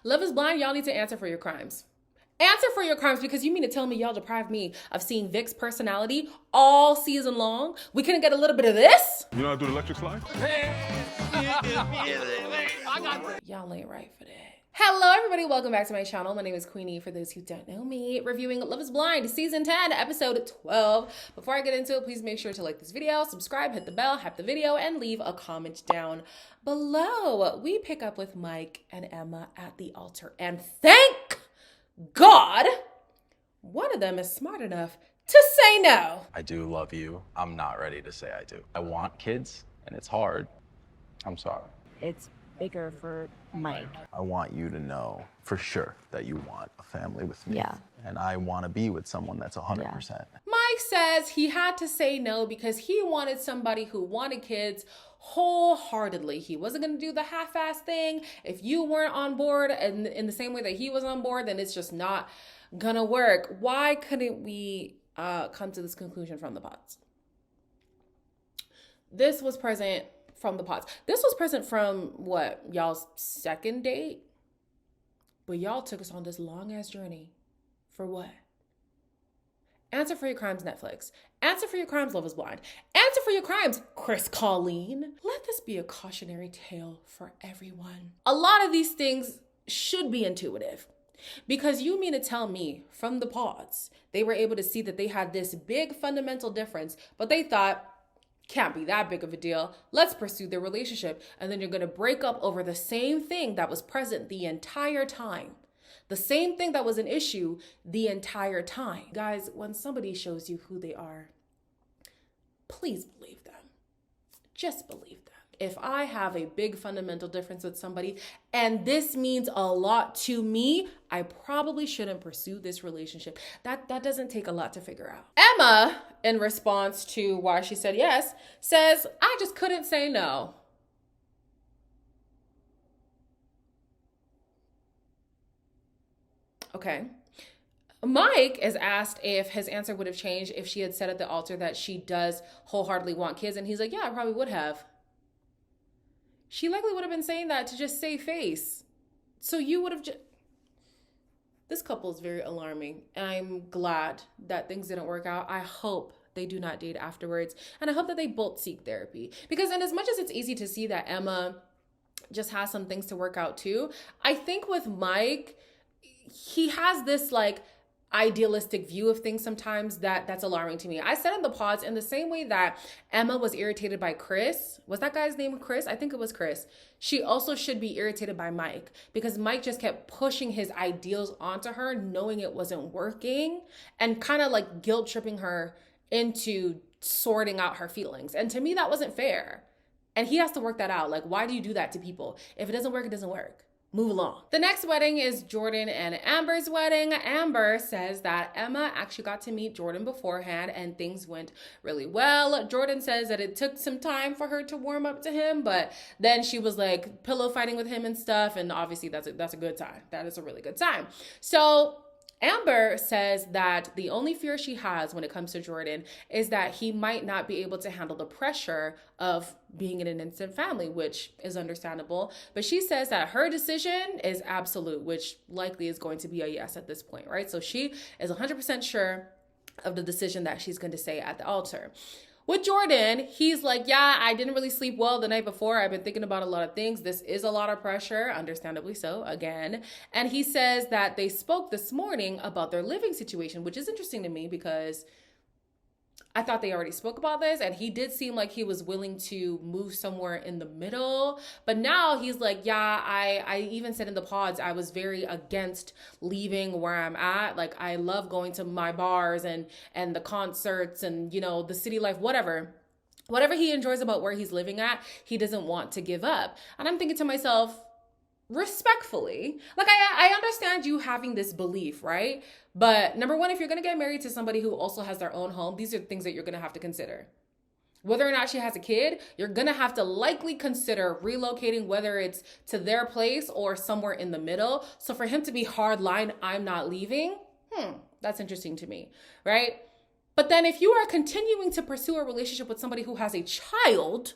Love is Blind, y'all need to answer for your crimes. Answer for your crimes, because you mean to tell me y'all deprived me of seeing Vic's personality all season long? We couldn't get a little bit of this? You know how to do the electric slide? Y'all ain't right for that. Hello, everybody. Welcome back to my channel. My name is Queenie. For those who don't know me, reviewing Love is Blind, Season 10, Episode 12. Before I get into it, please make sure to like this video, subscribe, hit the bell, hype the video, and leave a comment down below. We pick up with Mike and Emma at the altar, and thank God, one of them is smart enough to say no. I do love you. I'm not ready to say I do. I want kids, and it's hard. I'm sorry. It's bigger for Mike. I want you to know for sure that you want a family with me. Yeah. And I want to be with someone that's 100%. Mike says he had to say no because he wanted somebody who wanted kids wholeheartedly. He wasn't going to do the half-ass thing. If you weren't on board and in the same way that he was on board, then it's just not gonna work. Why couldn't we come to this conclusion from the pods? This was present from the pods. This was present from what, y'all's second date? But y'all took us on this long ass journey. For what? Answer for your crimes, Netflix. Answer for your crimes, Love is Blind. Answer for your crimes, Chris Colleen. Let this be a cautionary tale for everyone. A lot of these things should be intuitive. Because you mean to tell me from the pods, they were able to see that they had this big fundamental difference, but they thought, can't be that big of a deal. Let's pursue their relationship. And then you're going to break up over the same thing that was present the entire time. The same thing that was an issue the entire time. Guys, when somebody shows you who they are, please believe them. Just believe them. If I have a big fundamental difference with somebody and this means a lot to me, I probably shouldn't pursue this relationship. That doesn't take a lot to figure out. Emma, in response to why she said yes, says, I just couldn't say no. Okay. Mike is asked if his answer would have changed if she had said at the altar that she does wholeheartedly want kids. And he's like, yeah, I probably would have. She likely would have been saying that to just save face. So you would have just... This couple is very alarming. I'm glad that things didn't work out. I hope they do not date afterwards. And I hope that they both seek therapy. Because in as much as it's easy to see that Emma just has some things to work out too, I think with Mike, he has this like idealistic view of things sometimes that's alarming to me. I said in the pods, in the same way that Emma was irritated by Chris, was that guy's name Chris? I think it was Chris. She also should be irritated by Mike because Mike just kept pushing his ideals onto her, knowing it wasn't working and kind of like guilt tripping her into sorting out her feelings. And to me, that wasn't fair. And he has to work that out. Like, why do you do that to people? If it doesn't work, it doesn't work. Move along. The next wedding is Jordan and Amber's wedding. Amber says that Emma actually got to meet Jordan beforehand and things went really well. Jordan says that it took some time for her to warm up to him, but then she was like pillow fighting with him and stuff. And obviously that's a good time. That is a really good time. So Amber says that the only fear she has when it comes to Jordan is that he might not be able to handle the pressure of being in an instant family, which is understandable. But she says that her decision is absolute, which likely is going to be a yes at this point, right? So she is 100% sure of the decision that she's going to say at the altar. With Jordan, he's like, yeah, I didn't really sleep well the night before. I've been thinking about a lot of things. This is a lot of pressure, understandably so, again. And he says that they spoke this morning about their living situation, which is interesting to me because I thought they already spoke about this, and he did seem like he was willing to move somewhere in the middle. But now he's like, yeah, I even said in the pods, I was very against leaving where I'm at. Like, I love going to my bars and the concerts and, you know, the city life, whatever he enjoys about where he's living at, he doesn't want to give up. And I'm thinking to myself, respectfully, like I understand you having this belief, right? But number one, if you're going to get married to somebody who also has their own home, these are things that you're going to have to consider. Whether or not she has a kid, you're going to have to likely consider relocating, whether it's to their place or somewhere in the middle. So for him to be hard line, I'm not leaving, that's interesting to me, right? But then if you are continuing to pursue a relationship with somebody who has a child,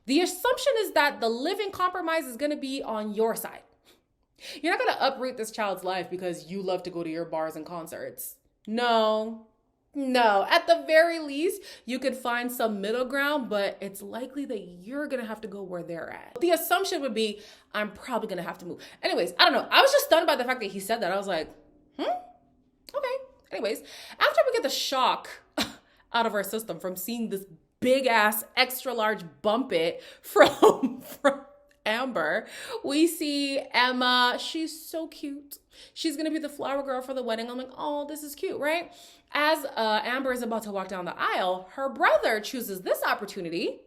the assumption is that the living compromise is going to be on your side. You're not going to uproot this child's life because you love to go to your bars and concerts. No. At the very least, you could find some middle ground, but it's likely that you're going to have to go where they're at. The assumption would be, I'm probably going to have to move. Anyways, I don't know. I was just stunned by the fact that he said that. I was like, okay. Anyways, after we get the shock out of our system from seeing this big ass extra large bump it from Amber, we see Emma. She's so cute. She's gonna be the flower girl for the wedding. I'm like, oh, this is cute, right? As Amber is about to walk down the aisle, her brother chooses this opportunity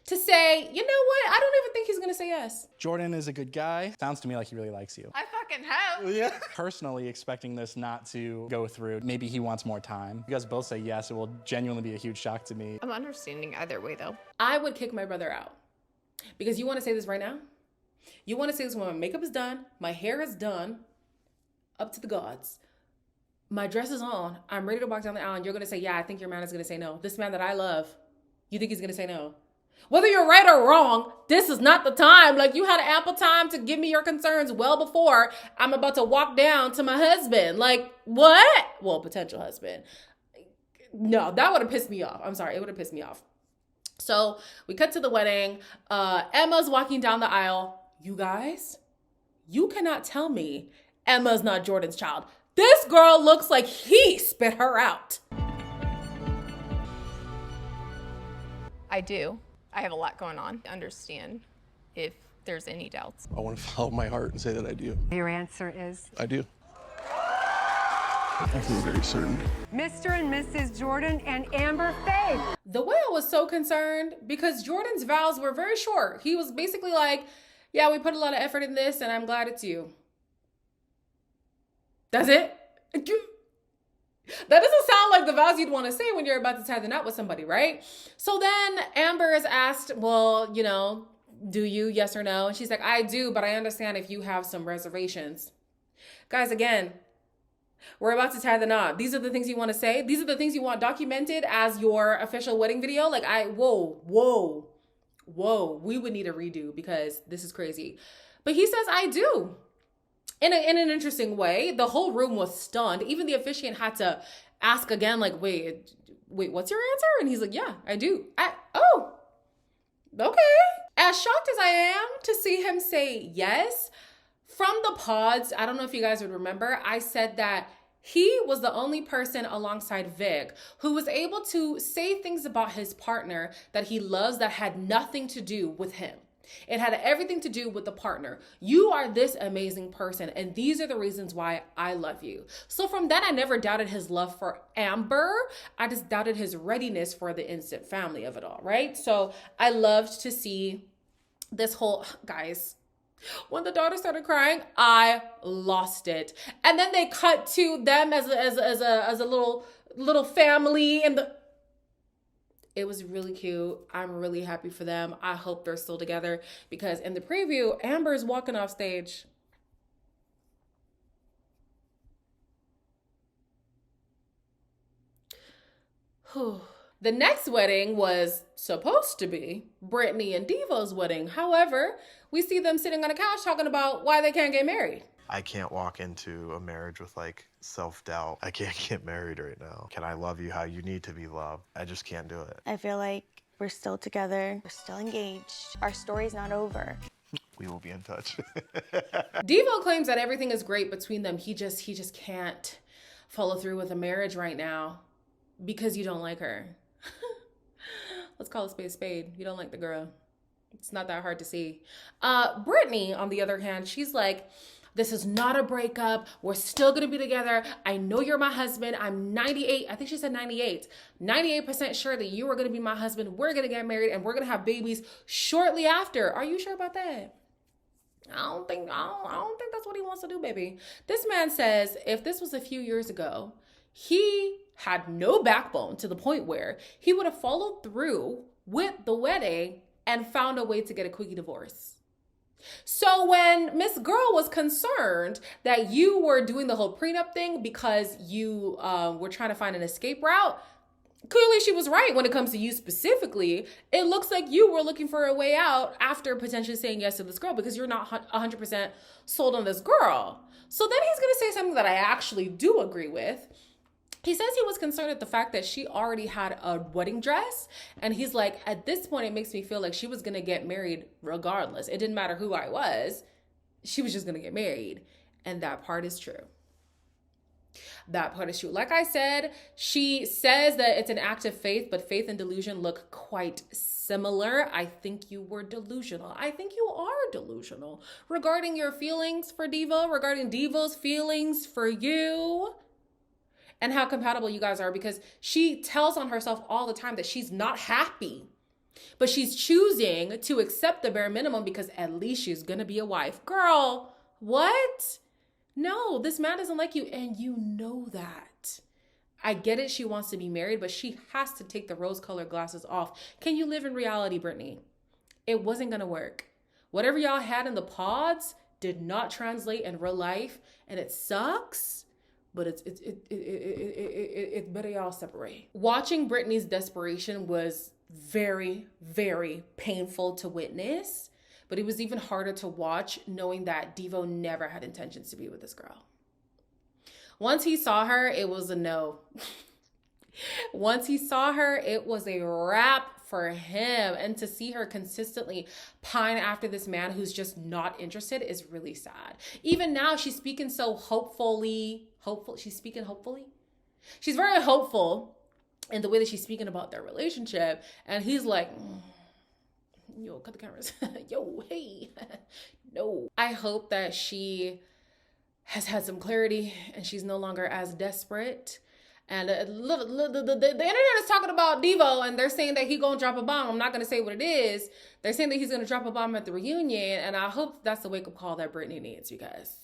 to say, you know what? I don't even think he's gonna say yes. Jordan is a good guy. Sounds to me like he really likes you. I fucking hope. Yeah. Personally expecting this not to go through. Maybe he wants more time. You guys both say yes. It will genuinely be a huge shock to me. I'm understanding either way though. I would kick my brother out. Because you want to say this right now? You want to say this when my makeup is done, my hair is done, up to the gods. My dress is on, I'm ready to walk down the aisle, and you're going to say, yeah, I think your man is going to say no. This man that I love, you think he's going to say no? Whether you're right or wrong, this is not the time. Like, you had ample time to give me your concerns well before I'm about to walk down to my husband. Like, what? Well, potential husband. No, that would have pissed me off. I'm sorry, it would have pissed me off. So we cut to the wedding. Emma's walking down the aisle. You guys, you cannot tell me Emma's not Jordan's child. This girl looks like he spit her out. I do. I have a lot going on. Understand if there's any doubts. I want to follow my heart and say that I do. Your answer is? I do. I feel very certain. Mr. and Mrs. Jordan and Amber Faith. The whale was so concerned because Jordan's vows were very short. He was basically like, yeah, we put a lot of effort in this and I'm glad it's you. That's it? That doesn't sound like the vows you'd want to say when you're about to tie the knot with somebody, right? So then Amber is asked, well, you know, do you, yes or no? And she's like, I do, but I understand if you have some reservations. Guys, again, we're about to tie the knot. These are the things you want to say. These are the things you want documented as your official wedding video. Like, whoa. We would need a redo because this is crazy. But he says, I do. In an interesting way. The whole room was stunned. Even the officiant had to ask again, like, wait, what's your answer? And he's like, yeah, I do. Oh, okay. As shocked as I am to see him say yes, from the pods, I don't know if you guys would remember, I said that he was the only person alongside Vic who was able to say things about his partner that he loves that had nothing to do with him. It had everything to do with the partner. You are this amazing person, and these are the reasons why I love you. So from that, I never doubted his love for Amber. I just doubted his readiness for the instant family of it all, right? So I loved to see this whole, guys, when the daughter started crying, I lost it. And then they cut to them as a little family, and it was really cute. I'm really happy for them. I hope they're still together because in the preview, Amber's walking off stage. The next wedding was supposed to be Britney and DVO's wedding. However, we see them sitting on a couch talking about why they can't get married. I can't walk into a marriage with like self-doubt. I can't get married right now. Can I love you how you need to be loved? I just can't do it. I feel like we're still together. We're still engaged. Our story's not over. We will be in touch. DVO claims that everything is great between them. He just can't follow through with a marriage right now because you don't like her. Let's call a spade a spade. You don't like the girl. It's not that hard to see. Britney, on the other hand, she's like, this is not a breakup. We're still gonna be together. I know you're my husband. I'm 98, I think she said 98% sure that you are gonna be my husband. We're gonna get married and we're gonna have babies shortly after. Are you sure about that? I don't think that's what he wants to do, baby. This man says if this was a few years ago, he had no backbone to the point where he would have followed through with the wedding and found a way to get a quickie divorce. So when Miss Girl was concerned that you were doing the whole prenup thing because you were trying to find an escape route, clearly she was right when it comes to you specifically. It looks like you were looking for a way out after potentially saying yes to this girl because you're not 100% sold on this girl. So then he's going to say something that I actually do agree with. He says he was concerned at the fact that she already had a wedding dress. And he's like, at this point, it makes me feel like she was going to get married regardless. It didn't matter who I was. She was just going to get married. And that part is true. That part is true. Like I said, she says that it's an act of faith, but faith and delusion look quite similar. I think you were delusional. I think you are delusional regarding your feelings for Devo, regarding Devo's feelings for you, and how compatible you guys are, because she tells on herself all the time that she's not happy, but she's choosing to accept the bare minimum because at least she's going to be a wife. Girl, what? No, this man doesn't like you, and you know that. I get it, she wants to be married, but she has to take the rose-colored glasses off. Can you live in reality, Britney? It wasn't going to work. Whatever y'all had in the pods did not translate in real life, and it sucks. But it's better y'all separate. Watching Britney's desperation was very, very painful to witness, but it was even harder to watch knowing that Devo never had intentions to be with this girl. Once he saw her, it was a no. Once he saw her, it was a wrap for him. And to see her consistently pine after this man who's just not interested is really sad. Even now, she's speaking so hopefully. She's speaking hopefully. She's very hopeful in the way that she's speaking about their relationship. And he's like, yo, cut the cameras. Yo, hey, no. I hope that she has had some clarity and she's no longer as desperate. And the internet is talking about Devo, and they're saying that he gonna drop a bomb. I'm not gonna say what it is. They're saying that he's gonna drop a bomb at the reunion, and I hope that's the wake-up call that Britney needs, because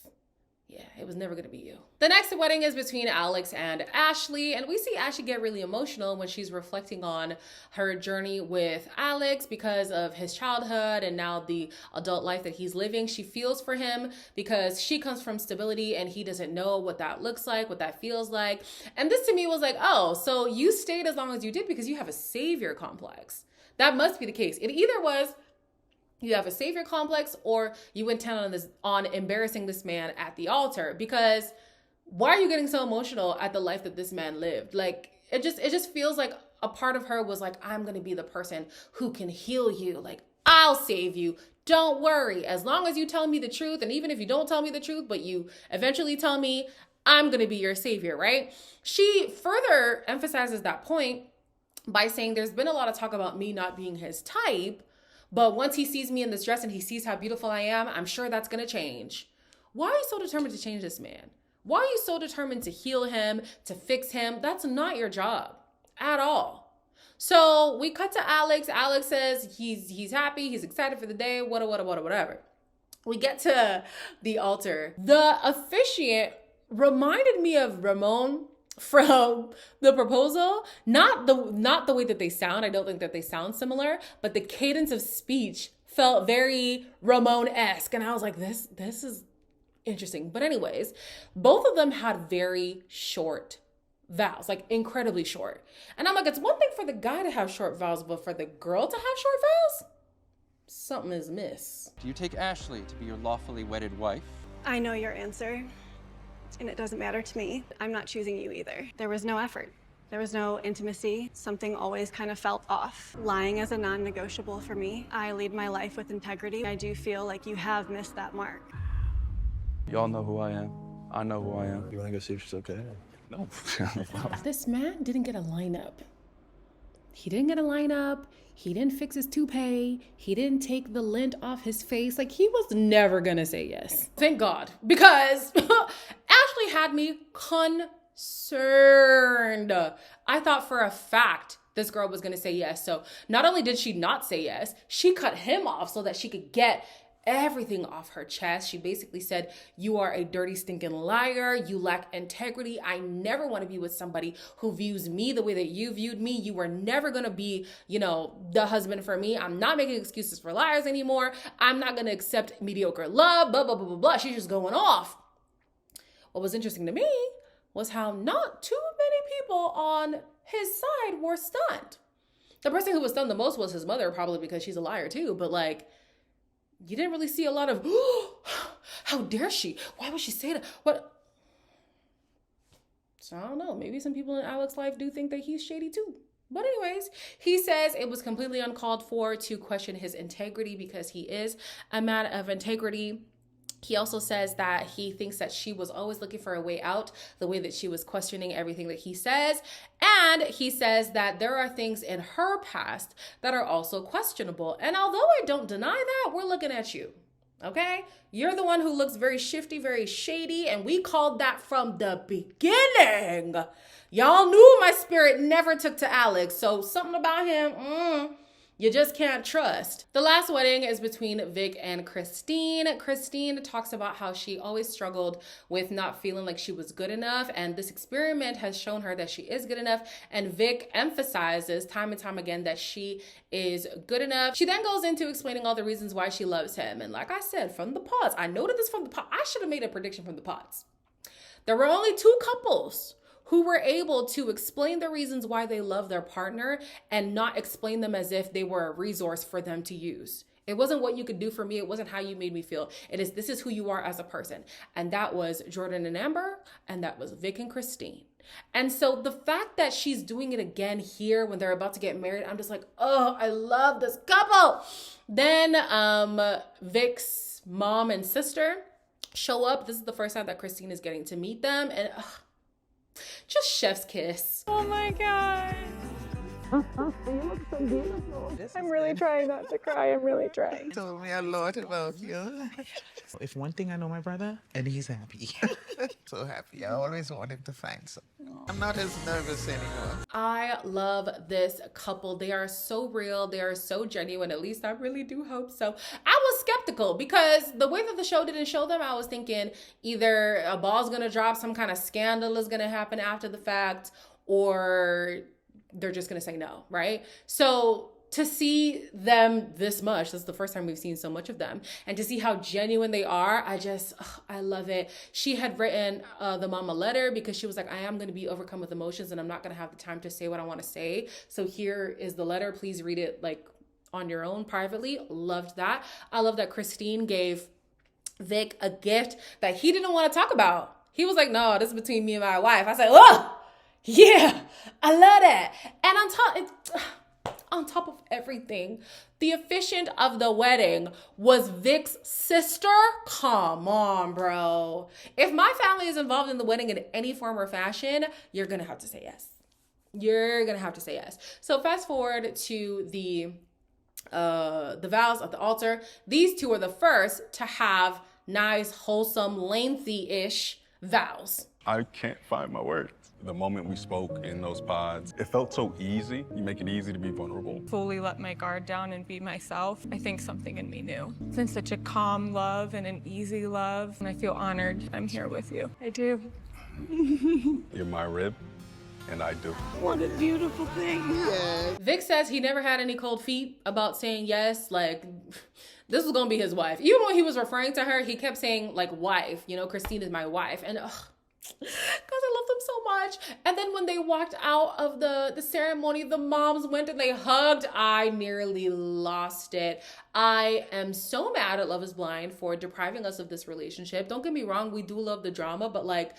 yeah, it was never gonna be you. The next wedding is between Alex and Ashley, and we see Ashley get really emotional when she's reflecting on her journey with Alex because of his childhood and now the adult life that he's living. She feels for him because she comes from stability and he doesn't know what that looks like, what that feels like. And this to me was like, oh, so you stayed as long as you did because you have a savior complex. That must be the case. It either was you have a savior complex, or you went down on embarrassing this man at the altar. Because why are you getting so emotional at the life that this man lived? Like, it just feels like a part of her was like, I'm gonna be the person who can heal you. Like, I'll save you. Don't worry. As long as you tell me the truth, and even if you don't tell me the truth, but you eventually tell me, I'm gonna be your savior, right? She further emphasizes that point by saying there's been a lot of talk about me not being his type, but once he sees me in this dress and he sees how beautiful I am, I'm sure that's going to change. Why are you so determined to change this man? Why are you so determined to heal him, to fix him? That's not your job at all. So we cut to Alex. Alex says he's happy, he's excited for the day, whatever. We get to the altar. The officiant reminded me of Ramon from The Proposal. Not the way that they sound. I don't think that they sound similar, but the cadence of speech felt very Ramon-esque. And I was like, this is interesting. But anyways, both of them had very short vows, like incredibly short. And I'm like, it's one thing for the guy to have short vows, but for the girl to have short vows, something is amiss. Do you take Ashley to be your lawfully wedded wife? I know your answer. And it doesn't matter to me. I'm not choosing you either. There was no effort. There was no intimacy. Something always kind of felt off. Lying is a non-negotiable for me. I lead my life with integrity. I do feel like you have missed that mark. Y'all know who I am. I know who I am. You want to go see if she's okay? No. This man didn't get a lineup. He didn't get a lineup. He didn't fix his toupee. He didn't take the lint off his face. Like, he was never gonna say yes. Thank God. Because Ashley had me concerned. I thought for a fact this girl was gonna say yes. So not only did she not say yes, she cut him off so that she could get everything off her chest. She basically said, you are a dirty, stinking liar. You lack integrity. I never want to be with somebody who views me the way that you viewed me. You were never going to be, the husband for me. I'm not making excuses for liars anymore. I'm not going to accept mediocre love, blah, blah, blah, blah, blah. She's just going off. What was interesting to me was how not too many people on his side were stunned. The person who was stunned the most was his mother, probably because she's a liar too. But like, you didn't really see a lot of, oh, how dare she? Why would she say that? What? So I don't know. Maybe some people in Alex's life do think that he's shady too. But anyways, he says it was completely uncalled for to question his integrity because he is a man of integrity. He also says that he thinks that she was always looking for a way out, the way that she was questioning everything that he says. And he says that there are things in her past that are also questionable. And although I don't deny that, we're looking at you. Okay? You're the one who looks very shifty, very shady, and we called that from the beginning. Y'all knew my spirit never took to Alex, so something about him, you just can't trust. The last wedding is between Vic and Christine. Christine talks about how she always struggled with not feeling like she was good enough, and this experiment has shown her that she is good enough, and Vic emphasizes time and time again that she is good enough. She then goes into explaining all the reasons why she loves him, and like I said, from the pods, I noted this from the pod. I should have made a prediction from the pods. There were only 2 couples who were able to explain the reasons why they love their partner and not explain them as if they were a resource for them to use. It wasn't what you could do for me. It wasn't how you made me feel. This is who you are as a person. And that was Jordan and Amber, and that was Vic and Christine. And so the fact that she's doing it again here when they're about to get married, I'm just like, oh, I love this couple. Then Vic's mom and sister show up. This is the first time that Christine is getting to meet them, and just chef's kiss. Oh my God. You look so beautiful. I'm really trying not to cry. I'm really trying. Told me a lot about you. If one thing I know my brother, and he's happy. So happy. I always want him to find something. I'm not as nervous anymore. I love this couple. They are so real. They are so genuine. At least I really do hope so. I was skeptical because the way that the show didn't show them, I was thinking either a ball's gonna drop, some kind of scandal is gonna happen after the fact, or they're just gonna say no, right? So to see them this much, this is the first time we've seen so much of them, and to see how genuine they are, I love it. She had written the mom a letter because she was like, I am going to be overcome with emotions and I'm not going to have the time to say what I want to say. So here is the letter. Please read it like on your own privately. Loved that. I love that Christine gave Vic a gift that he didn't want to talk about. He was like, no, this is between me and my wife. I said, oh, yeah, I love that. And on top of everything, the officiant of the wedding was Vic's sister. Come on, bro. If my family is involved in the wedding in any form or fashion, you're gonna have to say yes. You're gonna have to say yes. So fast forward to the vows at the altar. These 2 are the first to have nice, wholesome, lengthy-ish vows. I can't find my words. The moment we spoke in those pods, it felt so easy. You make it easy to be vulnerable. Fully let my guard down and be myself. I think something in me knew. It's been such a calm love and an easy love, and I feel honored I'm here with you. I do. You're my rib, and I do. What a beautiful thing. Yeah. Vic says he never had any cold feet about saying yes. Like, this was gonna be his wife. Even when he was referring to her, he kept saying like wife, Christine is my wife. And because I love them so much. And then when they walked out of the ceremony, the moms went and they hugged. I nearly lost it. I am so mad at Love is Blind for depriving us of this relationship. Don't get me wrong, we do love the drama, but like,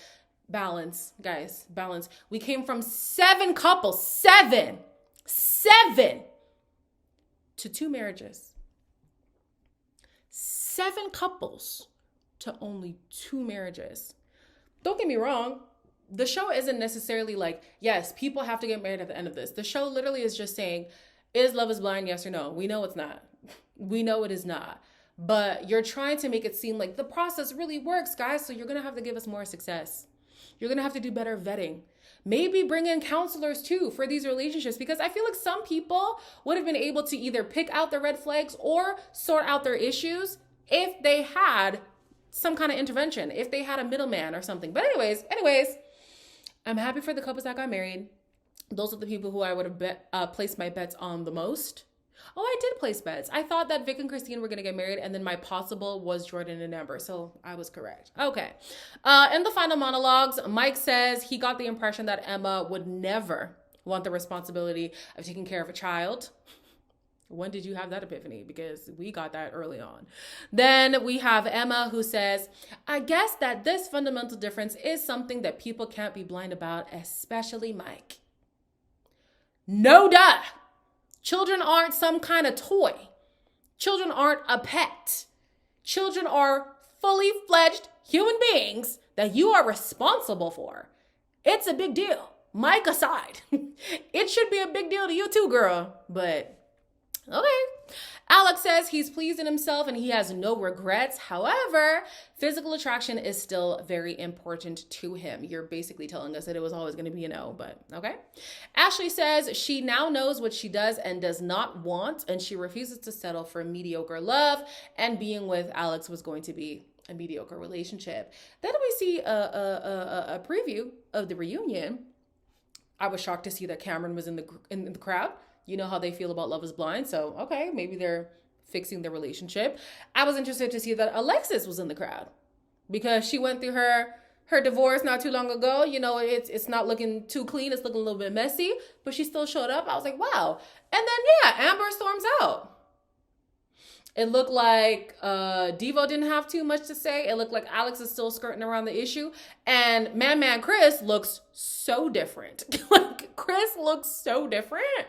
balance, guys, balance. We came from 7 couples, 7 to 2 marriages. 7 couples to only 2 marriages. Don't get me wrong, the show isn't necessarily like, yes, people have to get married at the end of this. The show literally is just saying, is Love is Blind, yes or no? We know it's not. We know it is not. But you're trying to make it seem like the process really works, guys, so you're going to have to give us more success. You're going to have to do better vetting. Maybe bring in counselors too for these relationships, because I feel like some people would have been able to either pick out the red flags or sort out their issues if they had some kind of intervention, if they had a middleman or something. But anyways, I'm happy for the couples that got married. Those are the people who I would have placed my bets on the most. Oh, I did place bets. I thought that Vic and Christine were going to get married, and then my possible was Jordan and Amber. So I was correct. Okay. In the final monologues, Mike says he got the impression that Emma would never want the responsibility of taking care of a child. When did you have that epiphany? Because we got that early on. Then we have Emma who says, I guess that this fundamental difference is something that people can't be blind about, especially Mike. No duh. Children aren't some kind of toy. Children aren't a pet. Children are fully fledged human beings that you are responsible for. It's a big deal. Mike aside. It should be a big deal to you too, girl. But okay. Alex says he's pleased in himself and he has no regrets. However, physical attraction is still very important to him. You're basically telling us that it was always going to be a no, but okay. Ashley says she now knows what she does and does not want, and she refuses to settle for mediocre love, and being with Alex was going to be a mediocre relationship. Then we see a preview of the reunion. I was shocked to see that Cameron was in the crowd. You know how they feel about Love is Blind. So, okay, maybe they're fixing their relationship. I was interested to see that Alexis was in the crowd because she went through her divorce not too long ago. You know, it's not looking too clean. It's looking a little bit messy, but she still showed up. I was like, wow. And then, yeah, Amber storms out. It looked like Devo didn't have too much to say. It looked like Alex is still skirting around the issue. And Man Chris looks so different. Like, Chris looks so different.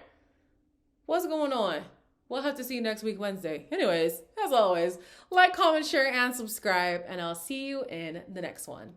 What's going on? We'll have to see you next week, Wednesday. Anyways, as always, like, comment, share, and subscribe, and I'll see you in the next one.